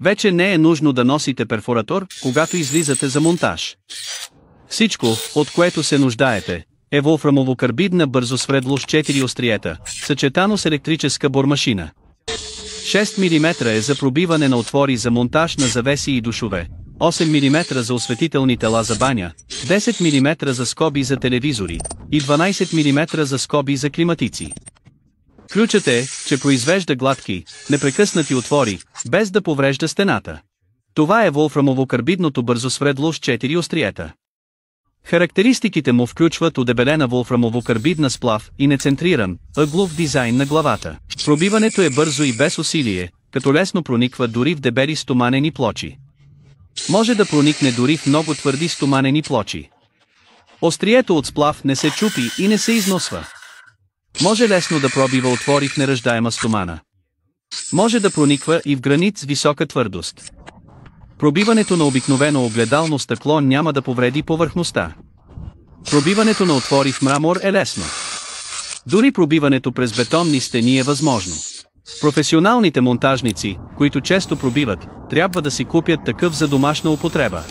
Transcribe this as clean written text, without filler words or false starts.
Вече не е нужно да носите перфоратор, когато излизате за монтаж. Всичко, от което се нуждаете, е волфрамово-карбидна бързосвредло с 4 остриета, съчетано с електрическа бормашина. 6 мм е за пробиване на отвори за монтаж на завеси и душове, 8 мм за осветителни тела за баня, 10 мм за скоби за телевизори и 12 мм за скоби за климатици. Ключът е, че произвежда гладки, непрекъснати отвори, без да поврежда стената. Това е волфрамово-карбидното бързосвредло с 4 остриета. Характеристиките му включват удебелена волфрамово-карбидна сплав и нецентриран, ъглов дизайн на главата. Пробиването е бързо и без усилие, като лесно прониква дори в дебели стоманени плочи. Може да проникне дори в много твърди стоманени плочи. Острието от сплав не се чупи и не се износва. Може лесно да пробива отвори в нераждаема стомана. Може да прониква и в гранит с висока твърдост. Пробиването на обикновено огледално стъкло няма да повреди повърхността. Пробиването на отвори в мрамор е лесно. Дори пробиването през бетонни стени е възможно. Професионалните монтажници, които често пробиват, трябва да си купят такъв за домашна употреба.